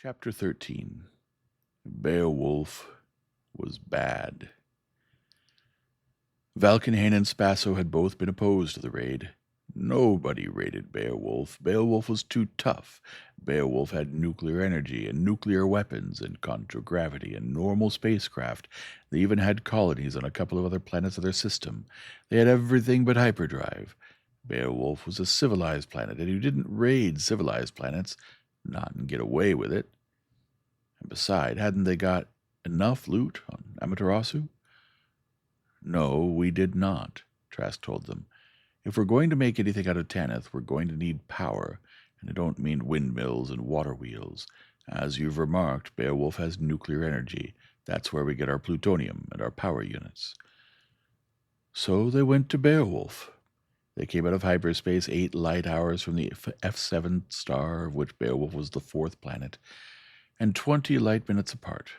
Chapter 13. Beowulf was bad. Valkenhayn and Spasso had both been opposed to the raid. Nobody raided Beowulf. Beowulf was too tough. Beowulf had nuclear energy and nuclear weapons and contragravity and normal spacecraft. They even had colonies on a couple of other planets of their system. They had everything but hyperdrive. Beowulf was a civilized planet, and you didn't raid civilized planets, not and get away with it. And beside, hadn't they got enough loot on Amaterasu? No, we did not, Trask told them. If we're going to make anything out of Tanith, we're going to need power, and I don't mean windmills and water wheels. As you've remarked, Beowulf has nuclear energy. That's where we get our plutonium and our power units. So they went to Beowulf. They came out of hyperspace 8 light hours from the F7 star, of which Beowulf was the 4th planet, and 20 light minutes apart.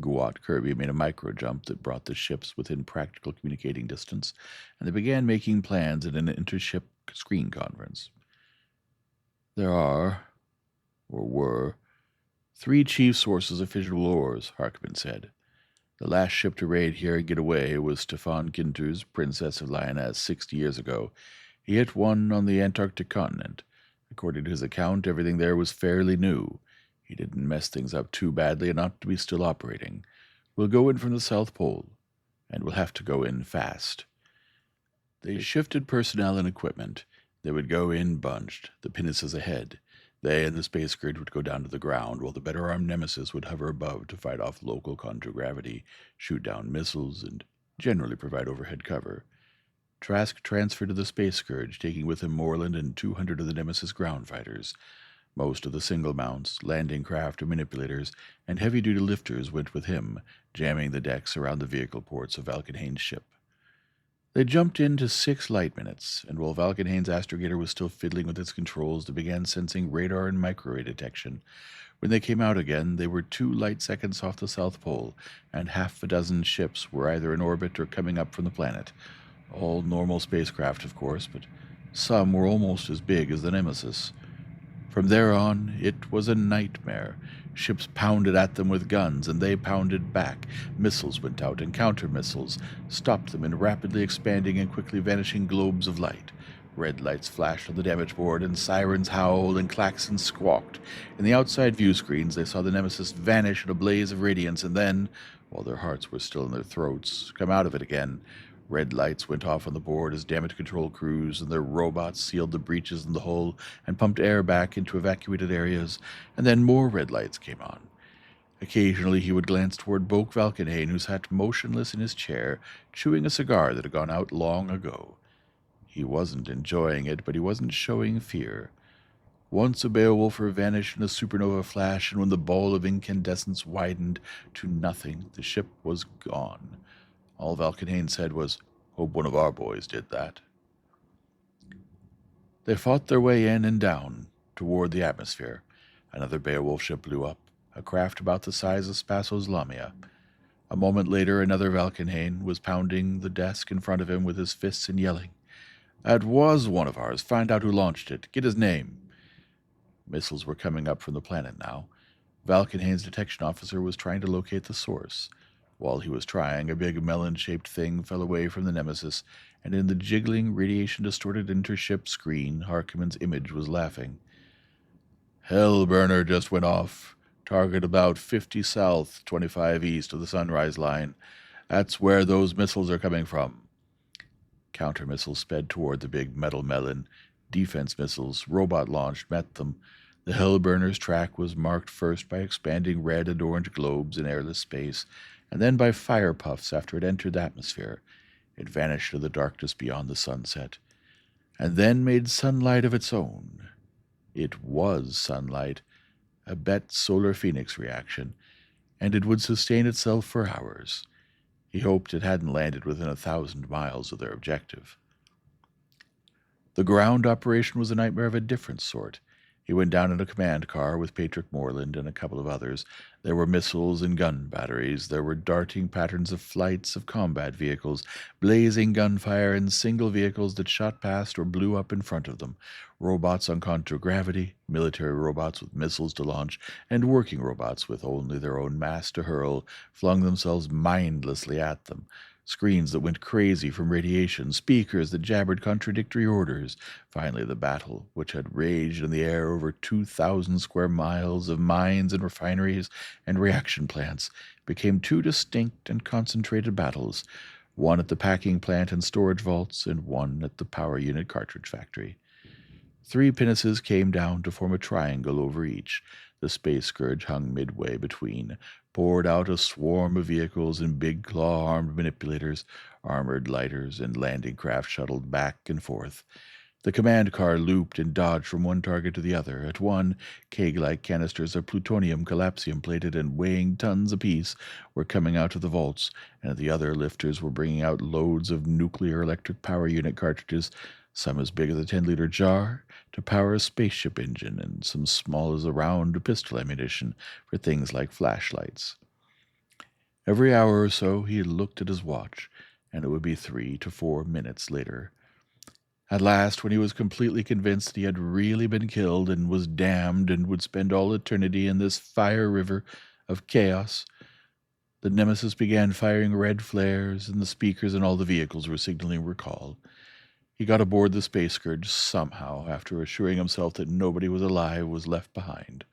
Guat Kirby made a micro-jump that brought the ships within practical communicating distance, and they began making plans at an intership screen conference. There are, or were, 3 chief sources of fissionable ores, Harkonnen said. The last ship to raid here and get away was Stefan Ginter's Princess of Lyonesse 60 years ago. He hit one on the Antarctic continent. According to his account, everything there was fairly new. He didn't mess things up too badly enough to be still operating. We'll go in from the South Pole, and we'll have to go in fast. They shifted personnel and equipment. They would go in bunched, the pinnaces ahead. They and the space grid would go down to the ground, while the better-armed Nemesis would hover above to fight off local contragravity, shoot down missiles, and generally provide overhead cover. Trask transferred to the Space Scourge, taking with him Moreland and 200 of the Nemesis ground fighters. Most of the single mounts, landing craft and manipulators, and heavy-duty lifters went with him, jamming the decks around the vehicle ports of Valkenhayn's ship. They jumped into 6 light minutes, and while Valkenhayn's astrogator was still fiddling with its controls, they began sensing radar and microwave detection. When they came out again, they were 2 light seconds off the South Pole, and half a dozen ships were either in orbit or coming up from the planet. All normal spacecraft, of course, but some were almost as big as the Nemesis. From there on, it was a nightmare. Ships pounded at them with guns, and they pounded back. Missiles went out, and counter-missiles stopped them in rapidly expanding and quickly vanishing globes of light. Red lights flashed on the damage board, and sirens howled, and klaxons squawked. In the outside view screens, they saw the Nemesis vanish in a blaze of radiance, and then, while their hearts were still in their throats, come out of it again. Red lights went off on the board as damage control crews and their robots sealed the breaches in the hull and pumped air back into evacuated areas, and then more red lights came on. Occasionally he would glance toward Boak Valkenhayn, who sat motionless in his chair, chewing a cigar that had gone out long ago. He wasn't enjoying it, but he wasn't showing fear. Once a Beowulfer vanished in a supernova flash, and when the ball of incandescence widened to nothing, the ship was gone. All Valkenhayn said was, "Hope one of our boys did that." They fought their way in and down, toward the atmosphere. Another Beowulf ship blew up, a craft about the size of Spasso's Lamia. A moment later, another Valkenhayn was pounding the desk in front of him with his fists and yelling, "That was one of ours. Find out who launched it. Get his name." Missiles were coming up from the planet now. Valkenhayn's detection officer was trying to locate the source. While he was trying, a big melon-shaped thing fell away from the Nemesis, and in the jiggling, radiation-distorted intership screen, Harkonnen's image was laughing. "Hellburner just went off. Target about 50 south, 25 east of the Sunrise Line. That's where those missiles are coming from." Counter-missiles sped toward the big metal melon. Defense missiles, robot-launched, met them. The Hellburner's track was marked first by expanding red and orange globes in airless space, and then by fire puffs after it entered the atmosphere. It vanished in the darkness beyond the sunset, and then made sunlight of its own. It was sunlight, a Bet solar phoenix reaction, and it would sustain itself for hours. He hoped it hadn't landed within 1,000 miles of their objective. The ground operation was a nightmare of a different sort. He went down in a command car with Patrick Morland and a couple of others. There were missiles and gun batteries. There were darting patterns of flights of combat vehicles, blazing gunfire, and single vehicles that shot past or blew up in front of them. Robots on contragravity, military robots with missiles to launch, and working robots with only their own mass to hurl flung themselves mindlessly at them. Screens that went crazy from radiation, speakers that jabbered contradictory orders. Finally, the battle, which had raged in the air over 2,000 square miles of mines and refineries and reaction plants, became two distinct and concentrated battles, one at the packing plant and storage vaults, and one at the power unit cartridge factory. 3 pinnaces came down to form a triangle over each. The space scourge hung midway between, poured out a swarm of vehicles and big claw-armed manipulators, armored lighters, and landing craft shuttled back and forth. The command car looped and dodged from one target to the other. At one, keg-like canisters of plutonium collapsium-plated and weighing tons apiece were coming out of the vaults, and at the other, lifters were bringing out loads of nuclear electric power unit cartridges, some as big as a 10-liter jar, to power a spaceship engine, and some small as a round pistol ammunition for things like flashlights. Every hour or so he looked at his watch, and it would be 3 to 4 minutes later. At last, when he was completely convinced that he had really been killed and was damned and would spend all eternity in this fire river of chaos, the Nemesis began firing red flares, and the speakers in all the vehicles were signaling recall. He got aboard the space scourge somehow, after assuring himself that nobody was alive was left behind.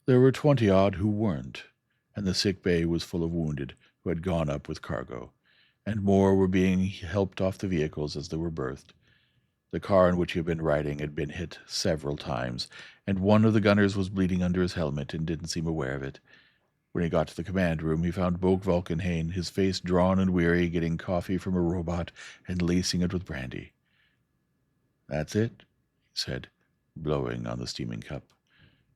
There were 20-odd who weren't, and the sick bay was full of wounded who had gone up with cargo, and more were being helped off the vehicles as they were berthed. The car in which he had been riding had been hit several times, and one of the gunners was bleeding under his helmet and didn't seem aware of it. When he got to the command room, he found Boak Vulcanhain, his face drawn and weary, getting coffee from a robot and lacing it with brandy. "That's it," he said, blowing on the steaming cup.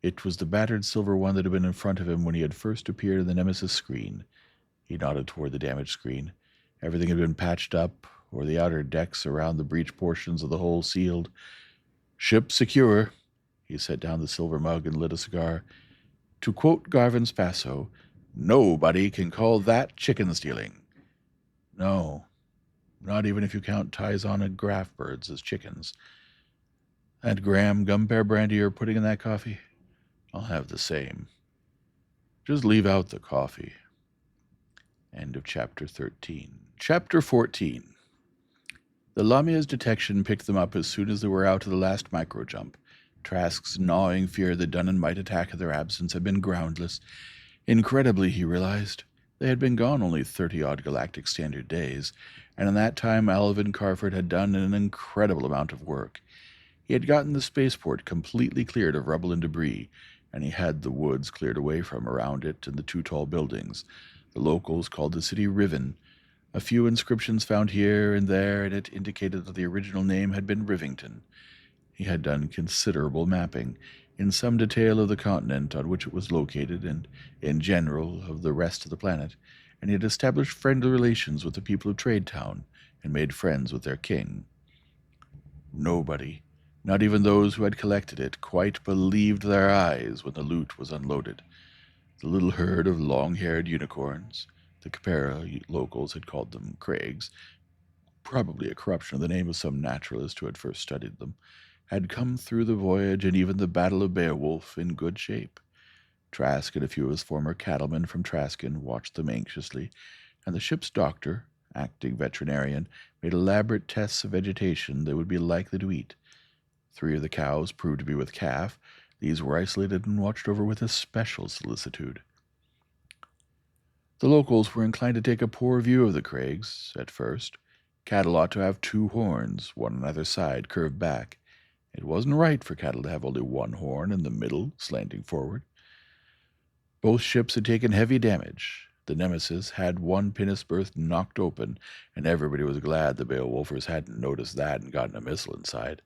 It was the battered silver one that had been in front of him when he had first appeared in the Nemesis screen. He nodded toward the damaged screen. Everything had been patched up, or the outer decks around the breached portions of the hull sealed. "Ship secure." He set down the silver mug and lit a cigar. To quote Garvin Spasso, "Nobody can call that chicken stealing." No, not even if you count Tyson and Graff birds as chickens. That Graham gum-pear brandy you're putting in that coffee? I'll have the same. Just leave out the coffee. End of chapter 13. Chapter 14. The Lamia's detection picked them up as soon as they were out of the last micro-jump. Trask's gnawing fear that Dunnan might attack in their absence had been groundless. Incredibly, he realized, they had been gone only 30-odd galactic standard days, and in that time Alvin Carford had done an incredible amount of work. He had gotten the spaceport completely cleared of rubble and debris, and he had the woods cleared away from around it and the 2 tall buildings. The locals called the city Riven. A few inscriptions found here and there in it indicated that the original name had been Rivington. He had done considerable mapping, in some detail of the continent on which it was located, and in general of the rest of the planet, and he had established friendly relations with the people of Tradetown, and made friends with their king. Nobody, not even those who had collected it, quite believed their eyes when the loot was unloaded. The little herd of long-haired unicorns, the Capera locals had called them Craigs, probably a corruption of the name of some naturalist who had first studied them, had come through the voyage and even the Battle of Beowulf in good shape. Trask and a few of his former cattlemen from Traskin watched them anxiously, and the ship's doctor, acting veterinarian, made elaborate tests of vegetation they would be likely to eat. 3 of the cows proved to be with calf. These were isolated and watched over with especial solicitude. The locals were inclined to take a poor view of the Craigs, at first. Cattle ought to have 2 horns, one on either side, curved back. It wasn't right for cattle to have only 1 horn in the middle, slanting forward. Both ships had taken heavy damage. The Nemesis had 1 pinnace berth knocked open, and everybody was glad the Beowulfers hadn't noticed that and gotten a missile inside.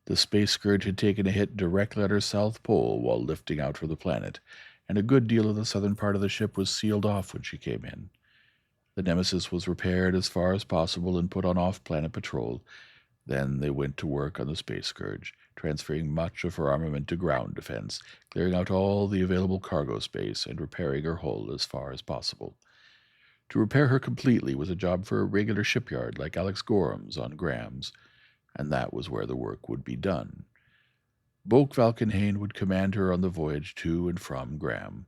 The Space Scourge had taken a hit directly at her south pole while lifting out from the planet, and a good deal of the southern part of the ship was sealed off when she came in. The Nemesis was repaired as far as possible and put on off-planet patrol. Then they went to work on the Space Scourge, transferring much of her armament to ground defense, clearing out all the available cargo space, and repairing her hull as far as possible. To repair her completely was a job for a regular shipyard like Alex Gorham's on Graham's, and that was where the work would be done. Bulk Valkenhayn would command her on the voyage to and from Graham.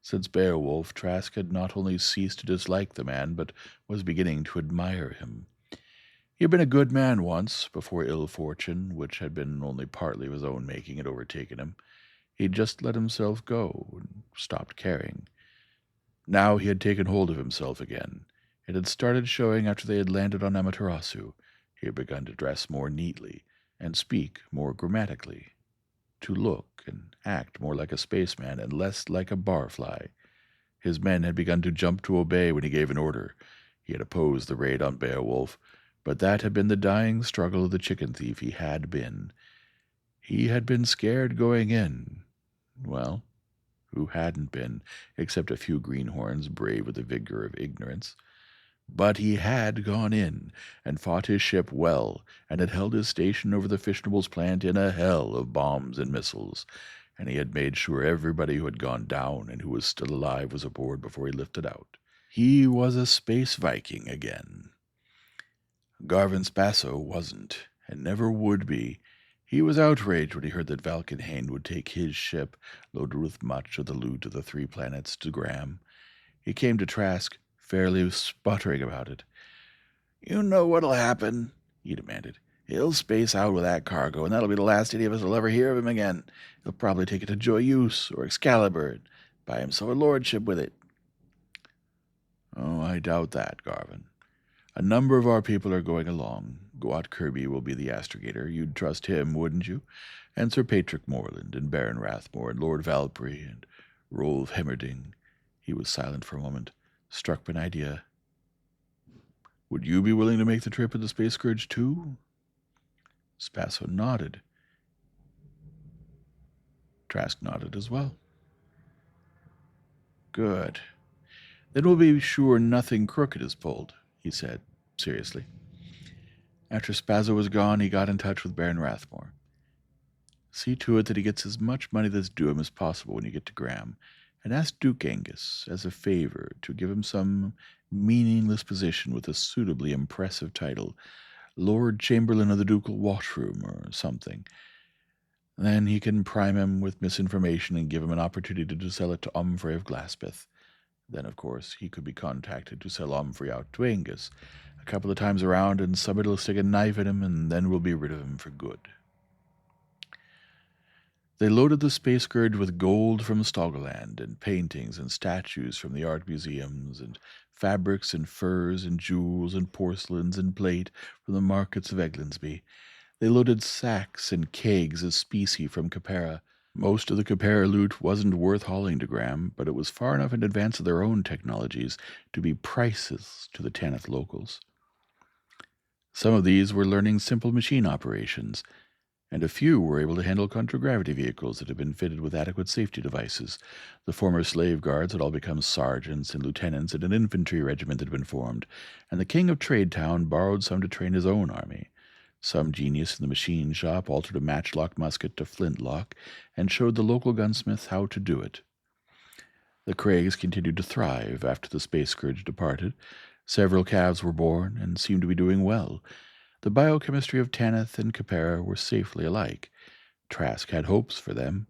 Since Beowulf, Trask had not only ceased to dislike the man, but was beginning to admire him. He had been a good man once, before ill fortune, which had been only partly of his own making, had overtaken him. He'd just let himself go and stopped caring. Now he had taken hold of himself again. It had started showing after they had landed on Amaterasu. He had begun to dress more neatly and speak more grammatically, to look and act more like a spaceman and less like a barfly. His men had begun to jump to obey when he gave an order. He had opposed the raid on Beowulf, but that had been the dying struggle of the chicken thief he had been. He had been scared going in. Well, who hadn't been, except a few greenhorns brave with the vigor of ignorance? But he had gone in, and fought his ship well, and had held his station over the fissionables plant in a hell of bombs and missiles, and he had made sure everybody who had gone down and who was still alive was aboard before he lifted out. He was a space Viking again. Garvin Spasso wasn't, and never would be. He was outraged when he heard that Valkenhayn would take his ship, loaded with much of the loot of the 3 planets, to Graham. He came to Trask, fairly sputtering about it. "You know what'll happen," he demanded. "He'll space out with that cargo, and that'll be the last any of us will ever hear of him again. He'll probably take it to Joyeuse or Excalibur and buy himself a lordship with it." "Oh, I doubt that, Garvin. A number of our people are going along. Gaunt Kirby will be the astrogator. You'd trust him, wouldn't you? And Sir Patrick Morland, and Baron Rathmore, and Lord Valkyrie, and Rolf Hemmerding." He was silent for a moment, struck by an idea. "Would you be willing to make the trip in the Space Scourge, too?" Spasso nodded. Trask nodded as well. "Good. Then we'll be sure nothing crooked is pulled," he said, seriously. After Spasso was gone, he got in touch with Baron Rathmore. "See to it that he gets as much money that's due him as possible when you get to Graham, and ask Duke Angus, as a favor, to give him some meaningless position with a suitably impressive title, Lord Chamberlain of the Ducal Washroom or something. Then he can prime him with misinformation and give him an opportunity to sell it to Omfrey of Glaspeth. Then, of course, he could be contacted to sell Omfrey out to Angus a couple of times around, and somebody will stick a knife in him, and then we'll be rid of him for good." They loaded the Space Scourge with gold from Stoggerland, and paintings and statues from the art museums, and fabrics and furs and jewels and porcelains and plate from the markets of Eglindsby. They loaded sacks and kegs of specie from Capera. Most of the Capera loot wasn't worth hauling to Graham, but it was far enough in advance of their own technologies to be priceless to the Tanith locals. Some of these were learning simple machine operations, and a few were able to handle contragravity vehicles that had been fitted with adequate safety devices. The former slave guards had all become sergeants and lieutenants, and an infantry regiment had been formed, and the king of Tradetown borrowed some to train his own army. Some genius in the machine shop altered a matchlock musket to flintlock, and showed the local gunsmiths how to do it. The Craigs continued to thrive after the Space Scourge departed. Several calves were born, and seemed to be doing well. The biochemistry of Tanith and Capera were safely alike. Trask had hopes for them.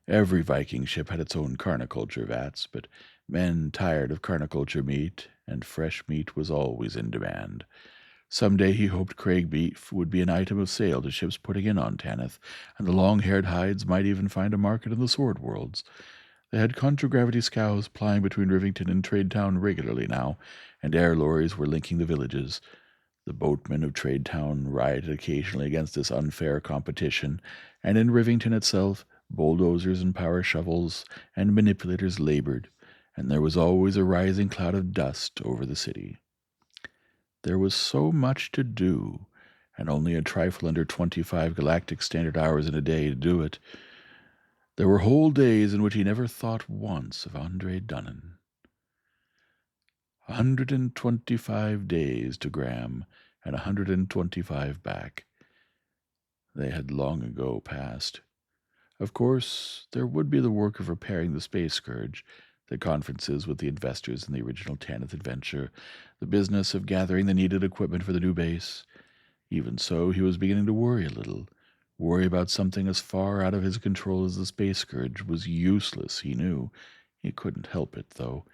Every Viking ship had its own carniculture vats, but men tired of carniculture meat, and fresh meat was always in demand. Some day he hoped Craig beef would be an item of sale to ships putting in on Tanith, and the long-haired hides might even find a market in the Sword Worlds. They had contragravity scows plying between Rivington and Tradetown regularly now, and air lorries were linking the villages. The boatmen of Tradetown rioted occasionally against this unfair competition, and in Rivington itself, bulldozers and power shovels and manipulators labored, and there was always a rising cloud of dust over the city. There was so much to do, and only a trifle under 25 galactic standard hours in a day to do it. There were whole days in which he never thought once of Andre Dunnan. 125 days to Graham, and 125 back. They had long ago passed. Of course, there would be the work of repairing the Space Scourge, the conferences with the investors in the original Tanith adventure, the business of gathering the needed equipment for the new base. Even so, he was beginning to worry a little. Worry about something as far out of his control as the Space Scourge was useless, he knew. He couldn't help it, though.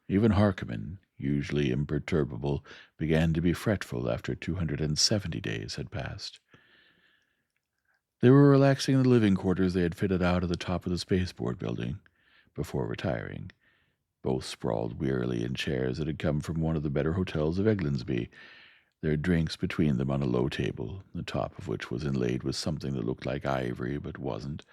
Even Harkonnen, usually imperturbable, began to be fretful after 270 days had passed. They were relaxing in the living quarters they had fitted out at the top of the spaceport building before retiring. Both sprawled wearily in chairs that had come from one of the better hotels of Eglindsby, their drinks between them on a low table, the top of which was inlaid with something that looked like ivory but wasn't.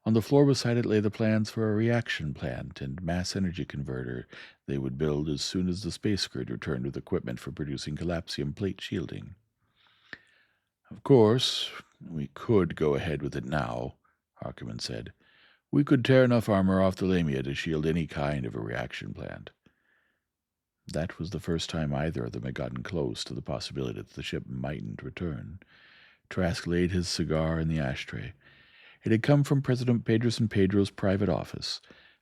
On the floor beside it lay the plans for a reaction plant and mass energy converter they would build as soon as the space grid returned with equipment for producing collapsium plate shielding. Of course, we could go ahead with it now, Harkonnen said. We could tear enough armor off the Lamia to shield any kind of a reaction plant. That was the first time either of them had gotten close to the possibility that the ship mightn't return. Trask laid his cigar in the ashtray. It had come from President Pedro's Pedro's private office,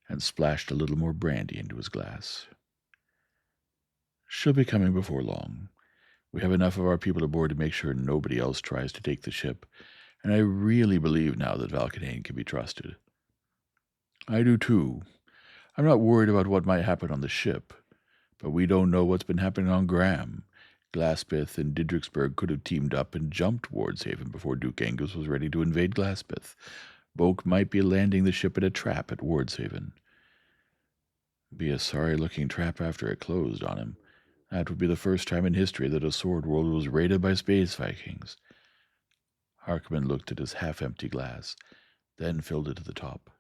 and splashed a little more brandy into his glass. She'll be coming before long. We have enough of our people aboard to make sure nobody else tries to take the ship, and I really believe now that Valkenhayn can be trusted. I do too. I'm not worried about what might happen on the ship, but we don't know what's been happening on Graham. Glaspeth and Didriksburg could have teamed up and jumped Wardshaven before Duke Angus was ready to invade Glaspeth. Boak might be landing the ship in a trap at Wardshaven. Be a sorry-looking trap after it closed on him. That would be the first time in history that a sword world was raided by space Vikings. Harkonnen looked at his half-empty glass, then filled it to the top.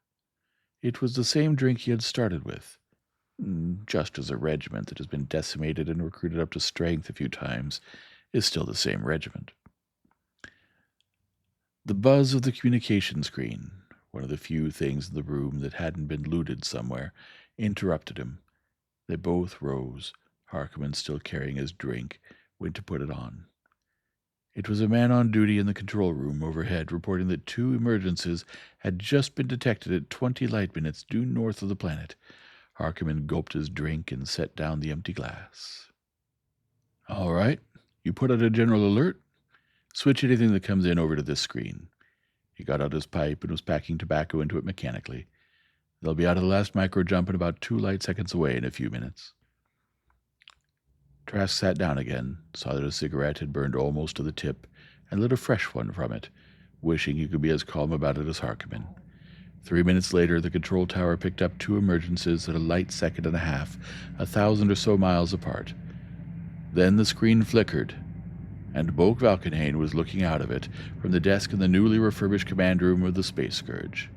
It was the same drink he had started with. Just as a regiment that has been decimated and recruited up to strength a few times is still the same regiment. The buzz of the communication screen, one of the few things in the room that hadn't been looted somewhere, interrupted him. They both rose. Harkonnen, still carrying his drink, went to put it on. It was a man on duty in the control room overhead reporting that 2 emergencies had just been detected at 20 light minutes due north of the planet. Harkonnen gulped his drink and set down the empty glass. All right, you put out a general alert. Switch anything that comes in over to this screen. He got out his pipe and was packing tobacco into it mechanically. They'll be out of the last micro jump and about 2 light seconds away in a few minutes. Trask sat down again, saw that his cigarette had burned almost to the tip, and lit a fresh one from it, wishing he could be as calm about it as Harkonnen. 3 minutes later, the control tower picked up 2 emergencies at a light second and a half, 1,000 or so miles apart. Then the screen flickered, and Boak Valkenhayn was looking out of it from the desk in the newly refurbished command room of the Space Scourge.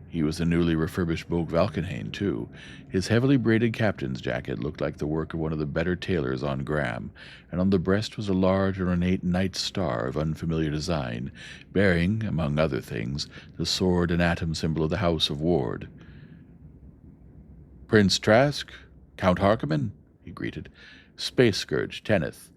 He was a newly refurbished Boak Valkenhayn, too. His heavily braided captain's jacket looked like the work of one of the better tailors on Graham, and on the breast was a large and ornate knight's star of unfamiliar design, bearing, among other things, the sword and atom symbol of the House of Ward. Prince Trask, Count Harkonnen, he greeted. Space Scourge, Tanith.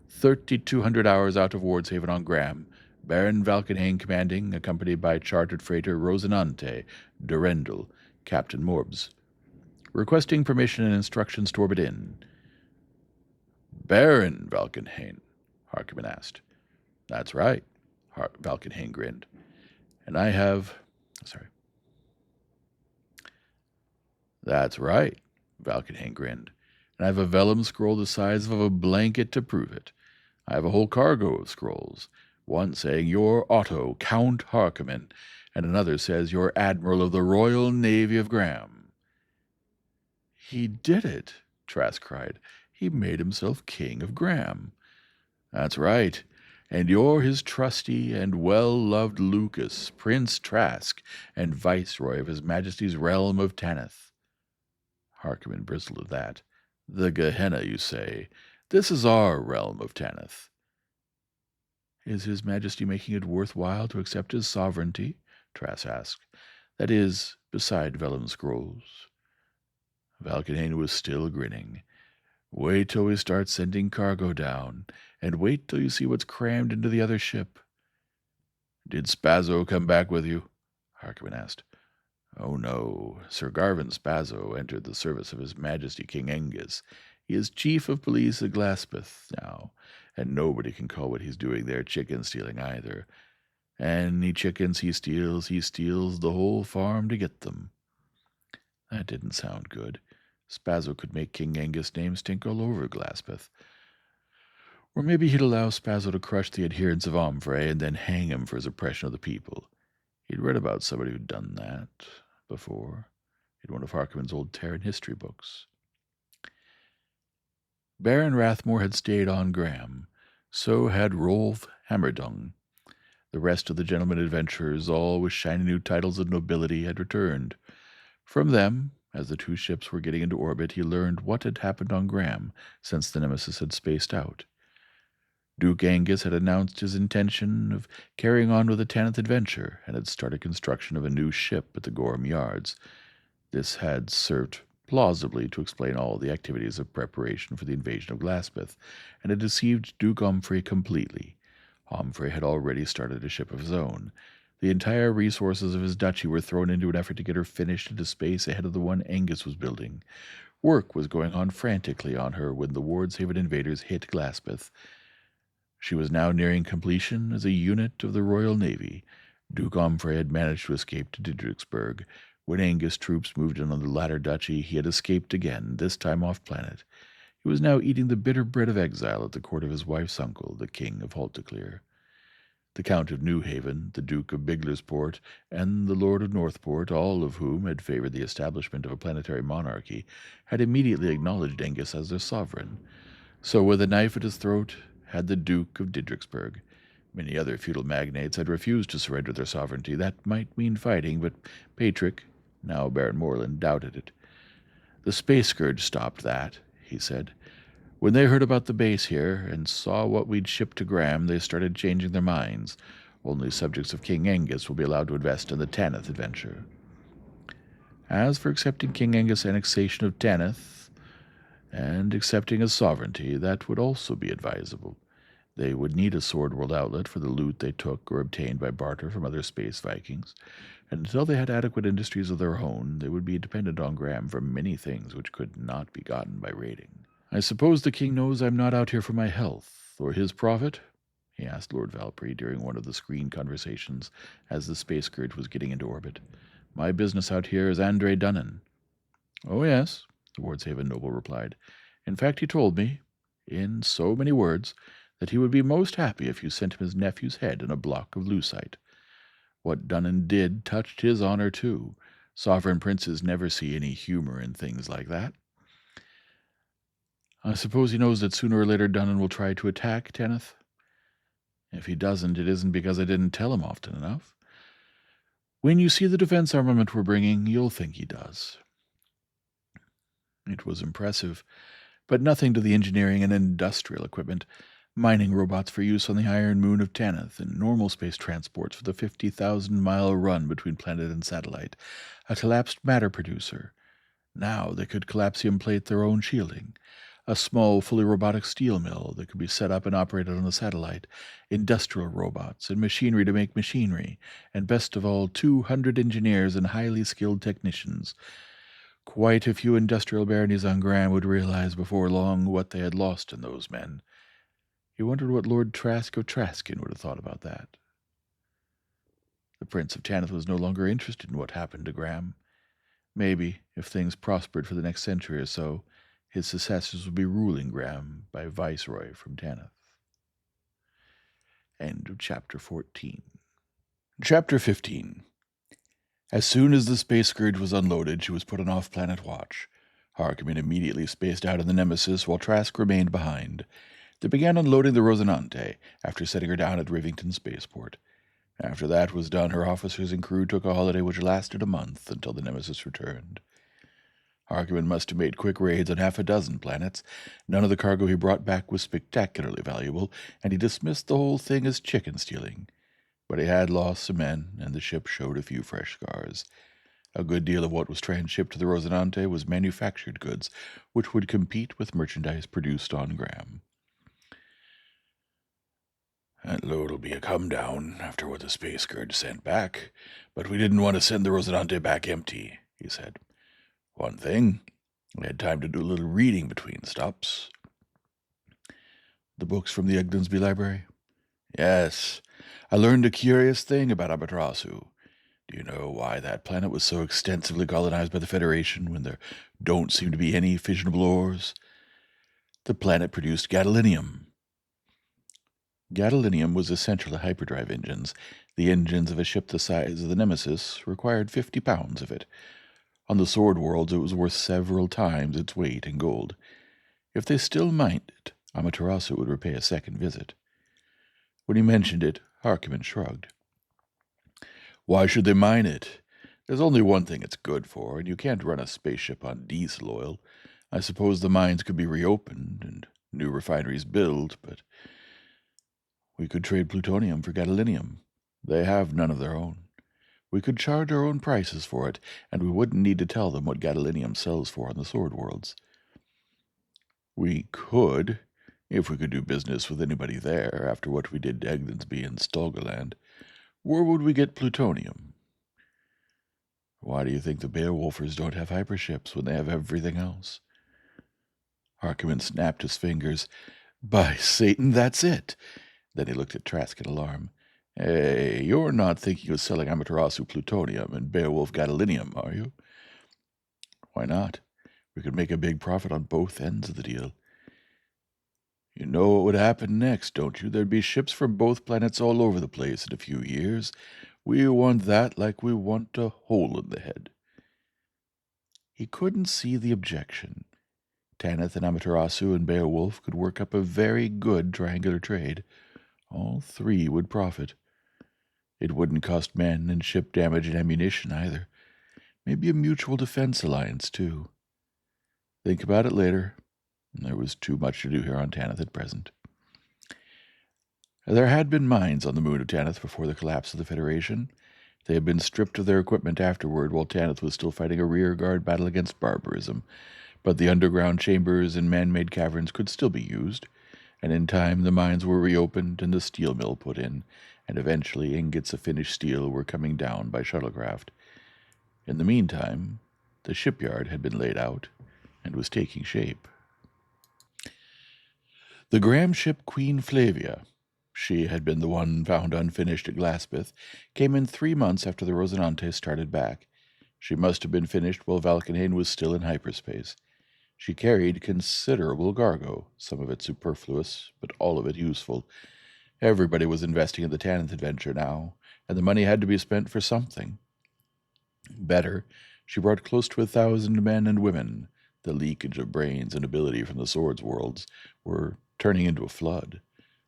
3,200 hours out of Wardshaven on Graham. Baron Valkenhayn commanding, accompanied by chartered freighter Rosinante, Durendal, Captain Morbs. Requesting permission and instructions to orbit in. Baron Valkenhayn, Harkonnen asked. That's right, Valkenhayn grinned. And I have... That's right, Valkenhayn grinned. And I have a vellum scroll the size of a blanket to prove it. I have a whole cargo of scrolls. One saying you're Otto, Count Harkonnen, and another says you're Admiral of the Royal Navy of Graham. He did it, Trask cried. He made himself King of Graham. That's right, and you're his trusty and well-loved Lucas, Prince Trask, and Viceroy of His Majesty's realm of Tanith. Harkonnen bristled at that. The Gehenna, you say. This is our realm of Tanith. Is His Majesty making it worthwhile to accept his sovereignty? Trask asked. That is, beside vellum scrolls. Valkenhayn was still grinning. Wait till we start sending cargo down, and wait till you see what's crammed into the other ship. Did Spazzo come back with you? Harkonnen asked. Oh no, Sir Garvin Spazzo entered the service of His Majesty King Angus. He is chief of police at Glaspeth now, and nobody can call what he's doing there chicken stealing either. Any chickens he steals the whole farm to get them. That didn't sound good. Spazzo could make King Angus' name stink all over Glaspeth. Or maybe he'd allow Spazzo to crush the adherents of Omfrey and then hang him for his oppression of the people. He'd read about somebody who'd done that before in one of Harkonnen's old Terran history books. Baron Rathmore had stayed on Graham. So had Rolf Hammerdung. The rest of the gentlemen adventurers, all with shiny new titles of nobility, had returned. From them, as the two ships were getting into orbit, he learned what had happened on Graham since the Nemesis had spaced out. Duke Angus had announced his intention of carrying on with the 10th adventure and had started construction of a new ship at the Gorham Yards. This had served plausibly to explain all the activities of preparation for the invasion of Glaspeth, and had deceived Duke Omfrey completely. Omfrey had already started a ship of his own. The entire resources of his duchy were thrown into an effort to get her finished into space ahead of the one Angus was building. Work was going on frantically on her when the Wardshaven invaders hit Glaspeth. She was now nearing completion as a unit of the Royal Navy. Duke Omfrey had managed to escape to Didriksburg. When Angus troops moved in on the latter duchy, he had escaped again, this time off-planet. He was now eating the bitter bread of exile at the court of his wife's uncle, the King of Halticlear. The Count of Newhaven, the Duke of Biglersport, and the Lord of Northport, all of whom had favored the establishment of a planetary monarchy, had immediately acknowledged Angus as their sovereign. So, with a knife at his throat, had the Duke of Didriksburg. Many other feudal magnates had refused to surrender their sovereignty. That might mean fighting, but Patrick, now Baron Moreland, doubted it. The Space Scourge stopped that, he said. When they heard about the base here and saw what we'd shipped to Graham, they started changing their minds. Only subjects of King Angus will be allowed to invest in the Tanith adventure. As for accepting King Angus' annexation of Tanith and accepting his sovereignty, that would also be advisable. They would need a Sword World outlet for the loot they took or obtained by barter from other space Vikings, and until they had adequate industries of their own, they would be dependent on Graham for many things which could not be gotten by raiding. I suppose the king knows I'm not out here for my health, or his profit? He asked Lord Valkyrie during one of the screen conversations as the Space Scourge was getting into orbit. My business out here is Andre Dunnan. Oh, yes, the Wardshaven noble replied. In fact, he told me, in so many words, that he would be most happy if you sent him his nephew's head in a block of lucite. What Dunnan did touched his honor, too. Sovereign princes never see any humor in things like that. I suppose he knows that sooner or later Dunnan will try to attack Tanith. If he doesn't, it isn't because I didn't tell him often enough. When you see the defense armament we're bringing, you'll think he does. It was impressive, but nothing to the engineering and industrial equipment. Mining robots for use on the iron moon of Tanith, and normal space transports for the 50,000-mile run between planet and satellite. A collapsed matter producer. Now they could collapsium plate their own shielding. A small, fully robotic steel mill that could be set up and operated on the satellite. Industrial robots and machinery to make machinery. And best of all, 200 engineers and highly skilled technicians. Quite a few industrial baronies on Graham would realize before long what they had lost in those men. He wondered what Lord Trask of Traskin would have thought about that. The Prince of Tanith was no longer interested in what happened to Graham. Maybe, if things prospered for the next century or so, his successors would be ruling Graham by Viceroy from Tanith. End of Chapter 14. Chapter 15. As soon as the Space Scourge was unloaded, she was put on off-planet watch. Harkonnen immediately spaced out of the Nemesis, while Trask remained behind. They began unloading the Rosinante, after setting her down at Rivington Spaceport. After that was done, her officers and crew took a holiday which lasted a month until the Nemesis returned. Harkonnen must have made quick raids on 6 planets. None of the cargo he brought back was spectacularly valuable, and he dismissed the whole thing as chicken stealing. But he had lost some men, and the ship showed a few fresh scars. A good deal of what was transshipped to the Rosinante was manufactured goods, which would compete with merchandise produced on Graham. That load'll be a come-down after what the Space Scourge sent back, but we didn't want to send the Rosinante back empty, he said. One thing, we had time to do a little reading between stops. The books from the Egdonsby Library? Yes. I learned a curious thing about Amaterasu. Do you know why that planet was so extensively colonized by the Federation when there don't seem to be any fissionable ores? The planet produced gadolinium. Gadolinium was essential to hyperdrive engines. The engines of a ship the size of the Nemesis required 50 pounds of it. On the Sword Worlds, it was worth several times its weight in gold. If they still mined it, Amaterasu would repay a second visit. When he mentioned it, Harkiman shrugged. Why should they mine it? There's only one thing it's good for, and you can't run a spaceship on diesel oil. I suppose the mines could be reopened and new refineries built, but we could trade plutonium for gadolinium. They have none of their own. We could charge our own prices for it, and we wouldn't need to tell them what gadolinium sells for on the Sword Worlds. We could, if we could do business with anybody there after what we did to Egdonsby and Stolgerland. Where would we get plutonium? Why do you think the Beowulfers don't have hyperships when they have everything else? Harkiman snapped his fingers. By Satan, that's it! Then he looked at Trask in alarm. Hey, you're not thinking of selling Amaterasu plutonium and Beowulf gadolinium, are you? Why not? We could make a big profit on both ends of the deal. You know what would happen next, don't you? There'd be ships from both planets all over the place in a few years. We want that like we want a hole in the head. He couldn't see the objection. Tanith and Amaterasu and Beowulf could work up a very good triangular trade. All three would profit. It wouldn't cost men and ship damage and ammunition either. Maybe a mutual defense alliance, too. Think about it later. There was too much to do here on Tanith at present. There had been mines on the moon of Tanith before the collapse of the Federation. They had been stripped of their equipment afterward while Tanith was still fighting a rearguard battle against barbarism. But the underground chambers and man-made caverns could still be used, and in time the mines were reopened and the steel mill put in, and eventually ingots of finished steel were coming down by shuttlecraft. In the meantime, the shipyard had been laid out and was taking shape. The Graham ship Queen Flavia, she had been the one found unfinished at Glaspeth, came in 3 months after the Rosinante started back. She must have been finished while Valkenhayn was still in hyperspace. She carried considerable cargo, some of it superfluous, but all of it useful. Everybody was investing in the Tanith adventure now, and the money had to be spent for something. Better, she brought close to 1,000 men and women. The leakage of brains and ability from the Swords Worlds were turning into a flood.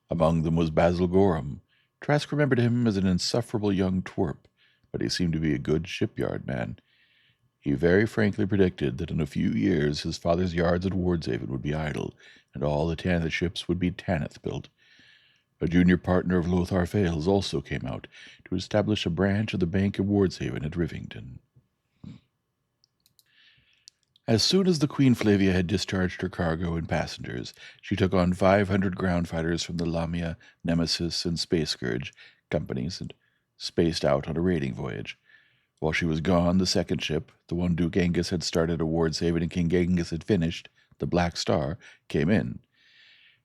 Among them was Basil Gorham. Trask remembered him as an insufferable young twerp, but he seemed to be a good shipyard man. He very frankly predicted that in a few years his father's yards at Wardshaven would be idle, and all the Tanith ships would be Tanith-built. A junior partner of Lothar Fales also came out to establish a branch of the Bank of Wardshaven at Rivington. As soon as the Queen Flavia had discharged her cargo and passengers, she took on 500 ground fighters from the Lamia, Nemesis, and Space Scourge companies and spaced out on a raiding voyage. While she was gone, the second ship, the one Duke Angus had started at Wardshaven and King Angus had finished, the Black Star, came in.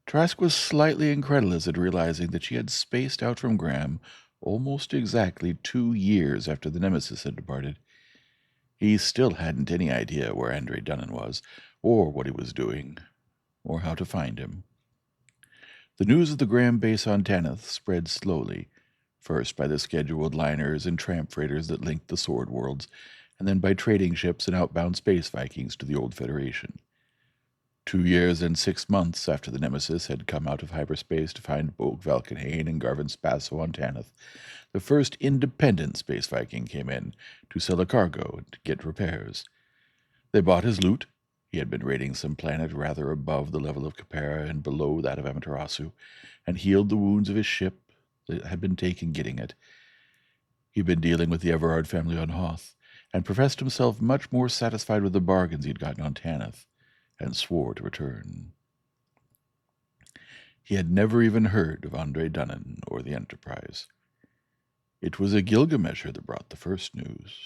Trask was slightly incredulous at realizing that she had spaced out from Graham almost exactly 2 years after the Nemesis had departed. He still hadn't any idea where Andre Dunnan was, or what he was doing, or how to find him. The news of the Graham base on Tanith spread slowly, first by the scheduled liners and tramp freighters that linked the Sword Worlds, and then by trading ships and outbound space Vikings to the old Federation. 2 years and 6 months after the Nemesis had come out of hyperspace to find Bogue Valkenhayn and Garvin Spasso on Tanith, the first independent space Viking came in to sell a cargo and get repairs. They bought his loot. He had been raiding some planet rather above the level of Capera and below that of Amaterasu, and healed the wounds of his ship that had been taken getting it. He'd been dealing with the Everard family on Hoth, and professed himself much more satisfied with the bargains he'd gotten on Tanith, and swore to return. He had never even heard of Andre Dunnan or the Enterprise. It was a Gilgamesher that brought the first news.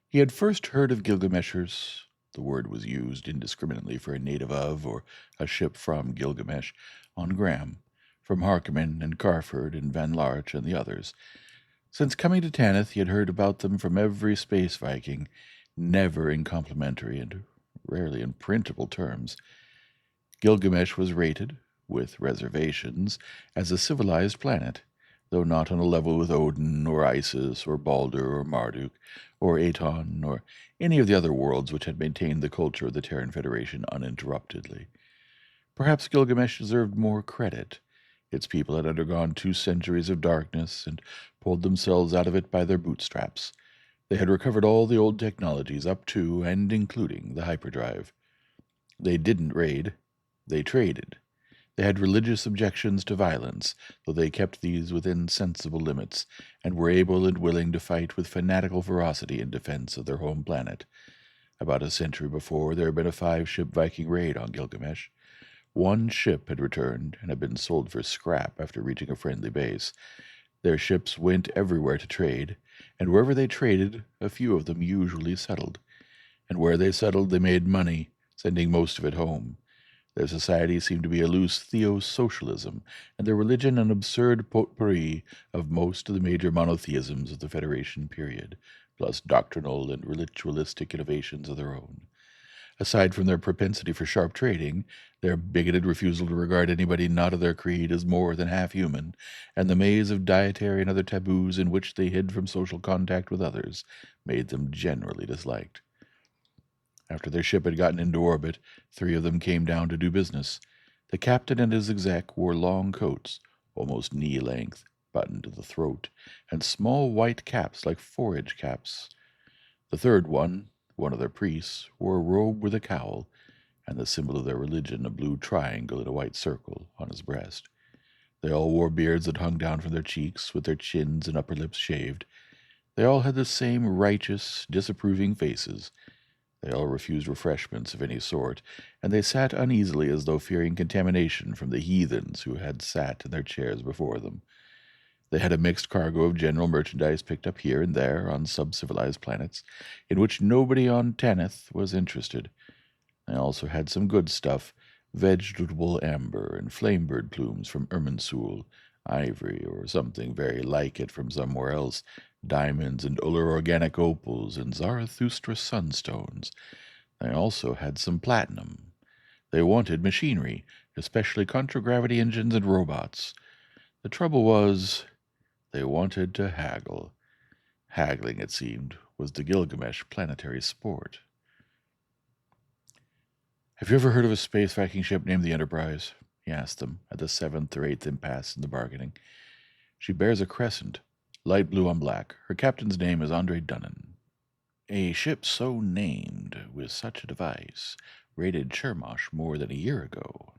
He had first heard of Gilgameshers. The word was used indiscriminately for a native of or a ship from Gilgamesh on Graham, from Harkonnen and Carford and Van Larch and the others. Since coming to Tanith, he had heard about them from every space Viking, never in complimentary and rarely in printable terms. Gilgamesh was rated, with reservations, as a civilized planet, though not on a level with Odin or Isis or Baldur or Marduk or Aton or any of the other worlds which had maintained the culture of the Terran Federation uninterruptedly. Perhaps Gilgamesh deserved more credit. Its people had undergone 2 centuries of darkness and pulled themselves out of it by their bootstraps. They had recovered all the old technologies up to and including the hyperdrive. They didn't raid. They traded. They had religious objections to violence, though they kept these within sensible limits, and were able and willing to fight with fanatical ferocity in defense of their home planet. About a century before, there had been a 5-ship Viking raid on Gilgamesh. 1 ship had returned and had been sold for scrap after reaching a friendly base. Their ships went everywhere to trade, and wherever they traded, a few of them usually settled. And where they settled, they made money, sending most of it home. Their society seemed to be a loose theosocialism, and their religion an absurd potpourri of most of the major monotheisms of the Federation period, plus doctrinal and ritualistic innovations of their own. Aside from their propensity for sharp trading, their bigoted refusal to regard anybody not of their creed as more than half human, and the maze of dietary and other taboos in which they hid from social contact with others, made them generally disliked. After their ship had gotten into orbit, 3 of them came down to do business. The captain and his exec wore long coats, almost knee-length, buttoned to the throat, and small white caps like forage caps. The third one of their priests, wore a robe with a cowl, and the symbol of their religion, a blue triangle in a white circle, on his breast. They all wore beards that hung down from their cheeks, with their chins and upper lips shaved. They all had the same righteous, disapproving faces. They all refused refreshments of any sort, and they sat uneasily as though fearing contamination from the heathens who had sat in their chairs before them. They had a mixed cargo of general merchandise picked up here and there on sub-civilized planets, in which nobody on Tanith was interested. They also had some good stuff, vegetable amber and flamebird plumes from Irminsul, ivory or something very like it from somewhere else, diamonds and Uller organic opals and Zarathustra sunstones. They also had some platinum. They wanted machinery, especially contragravity engines and robots. The trouble was, they wanted to haggle. Haggling, it seemed, was the Gilgamesh planetary sport. "Have you ever heard of a space Viking ship named the Enterprise?" he asked them at the 7th or 8th impasse in the bargaining. "She bears a crescent, light blue on black. Her captain's name is Andre Dunnan." "A ship so named, with such a device, raided Chermosh more than a year ago,"